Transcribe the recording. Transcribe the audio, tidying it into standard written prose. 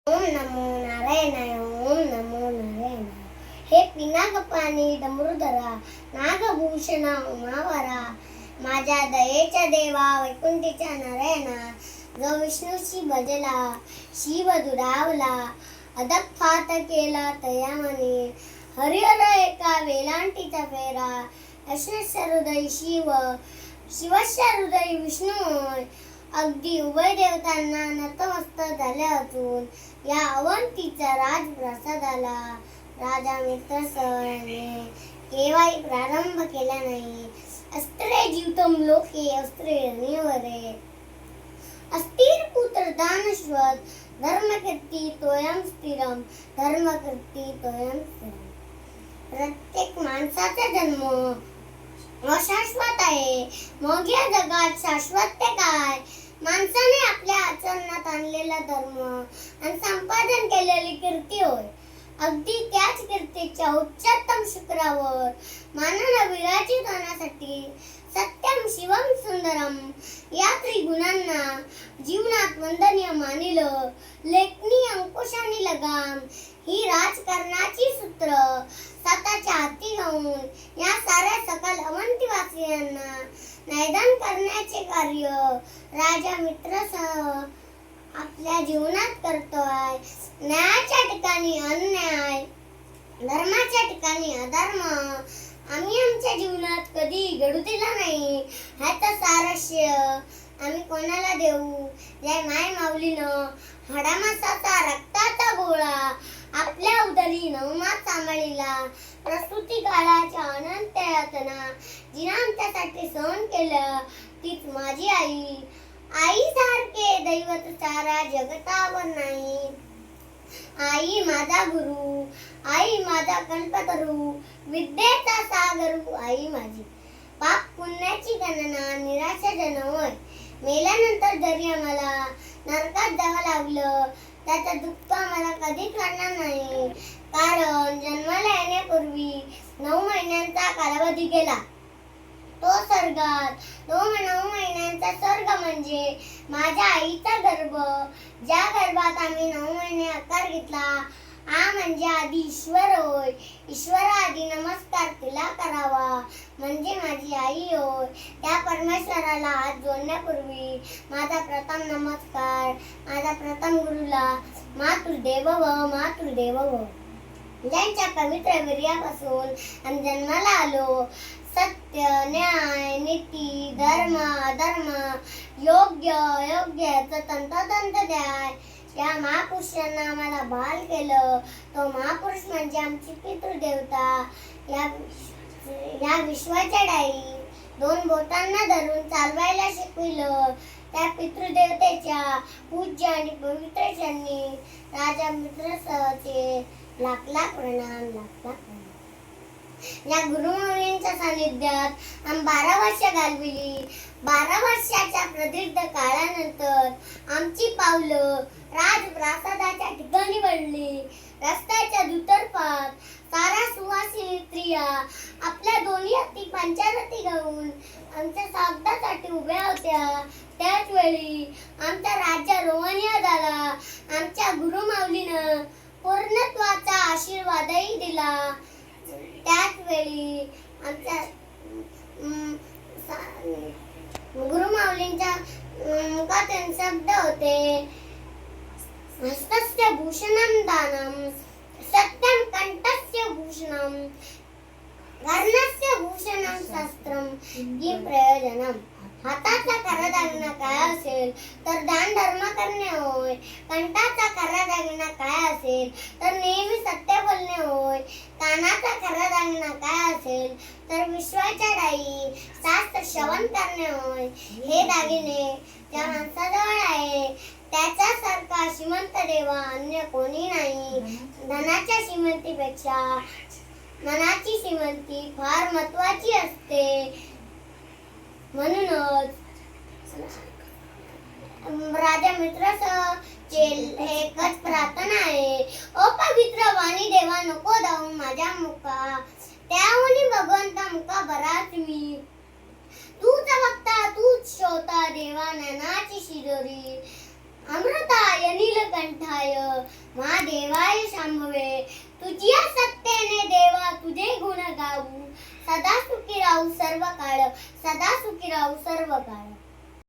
ओम नमो नारायणाय. ओम नमो नारायणाय. हे पिनाकपाणी डमरुधरा, नागभूषणा उमावरा, माझ्या दयेच्या देवा वैकुंठीच्या नारायणा, जो विष्णूशी भजला शिव दुरावला, अदपात केला तयामने, हरिहर एका वेलांटीचा फेरा, यशस्य हृदय शिव, शिवस्य हृदय विष्णू, अगदी उभय देवतांना नतमस्तक झाले असून या अवंतीचा राजप्रसादाला राजा मित्रसने केव्हाही प्रारंभ केला नाही. अस्त्रे जीवितम लोके अस्त्रे निवरे, अस्थिर पुत्र दानश्वत, धर्मकीर्ती तोयम स्थिरम, धर्मकीर्ती तोयम स्थिरम. प्रत्येक माणसाचा जन्म अशाश्वत आहे, मग या जगात शाश्वत ते काय? माणसाने आपल्या आचरणात आणलेला धर्म आणि संपादन केलेली कीर्ती होय. अगदी त्याच कीर्तीच्या उच्चतम शिखरावर मानवाला विराजित होण्यासाठी सत्यम शिवम सुंदरम या त्रिगुणांना जीवनात वंदनीय मानिलं. लेखनी अंकुशाने लगाम ही राजकारणाची सूत्र स्वतःच्या हाती घेऊन या साऱ्या सकल अवंतीवासियांना नैदान करण्याचे कार्य राजा मित्रसह आपल्या जीवनात करतोय. न्यायाच्या ठिकाणी अन्याय, धर्माच्या ठिकाणी अधर्म आम्ही आमच्या जीवनात कधी घडू दिला नाही. ह्याचं सारस्य आम्ही कोणाला देऊ? जय माय माऊलीनं हाडामासाचा रक्ताचा गोळा आपल्या उदरी नवमात सांभाळीला. प्रसूती काळाच्या अनंत यातना जिने आमच्यासाठी सहन केलं, तीच माझी आई. आई सारखे दैवत सारा जगतावर नाही. आई माझा गुरु, आई माझा कल्पतरू, विद्येचा सागरू आई माझी. पाप पुण्याची गणना निराशाजन होय. मेल्यानंतर जरी आम्हाला नरकात जावं लागलं, त्याचं दुःख आम्हाला कधीच वाटणार नाही. कारण जन्माला येण्यापूर्वी 9 महिन्यांचा कालावधी गेला. तो स्वर्गात 9 महिन्यांचा स्वर्ग म्हणजे माझ्या आईचा गर्भ, ज्या गर्भात आम्ही 9 महिने आकार घेतला, हा म्हणजे आधी ईश्वर होय. ईश्वर आधी नमस्कार तिला करावा म्हणजे माझी आई होय. त्या परमेश्वराला हात जोडण्यापूर्वी माझा प्रथम नमस्कार माझा प्रथम गुरुला, मातृदेव भव मातृदेव भव. ज्यांच्या पवित्र वीर्यापासून आम्ही जन्माला आलो, सत्य न्याय नीती धर्म अधर्म योग्य अयोग्य याचं तंतोतंत द्याय या महापुरुषांना आम्हाला बाल केलं. तो महापुरुष म्हणजे आमची पितृदेवता. या विश्वाच्या डाई 2 बोटांना धरून चालवायला शिकविलं. त्या पितृदेवतेच्या पूज्य आणि पवित्र चरणी राजा मित्रसहचे लाख लाख प्रणाम, लाख लाख प्रणाम. या गुरुमाऊलींच्या सानिध्यात आम्ही 12 वर्ष घालविली. 12 वर्षाच्या प्रदीर्घ काळानंतर आमची पावलं राजप्रासादाच्या ठिकाणी वळली. रस्त्याच्या दुतर्फात सारा सुवासिनी स्त्रिया आपल्या दोन्ही हाती पंचारती घेऊन आमच्या स्वागतासाठी उभ्या होत्या. त्याच वेळी आमचा राज्य रोहनीय झाला. आमच्या गुरुमाऊलीनं पूर्णत्वाचा आशीर्वादही दिला. त्याच वेळी आमच्या गुरुमाऊलींच्या मुखातून शब्द होते, हस्तस्य भूषणं दानं, सत्यं कंठस्य भूषणं, कर्णस्य भूषणं शास्त्रं, किं प्रयोजनम्. हाताचा करदागिना काय असेल तर दान धर्म करणे होय. कंठाचा करदागिना काय असेल तर नेहमी सत्य बोलणे होय. कानाचा करदागिना काय असेल तर विश्वाच्या डाई शास्त्र श्रवण करणे होय. हे दागिने ज्या माणसाजवळ आहे त्याच्यासारखा श्रीमंत देवा अन्य कोणी नाही. धनाच्या श्रीमंतीपेक्षा मनाची श्रीमंती फार महत्वाची असते. म्हणूनच राजा मित्रसहचे एकच प्रार्थना आहे, अपवित्र वाणी देवा नको जाऊ माझ्या मुखा, त्याहून भगवंता मुखा बराच मी. तूच बघता तूच श्रोता देवा ज्ञानाची शिदोरी, अमृताय नीलकंठाय महादेवाय शांभवे तुझ्या सत्तेने देवा तुझे गुण गाऊ सदा सुखी राहू सर्व काळ सदा सुखी राहू सर्व काळ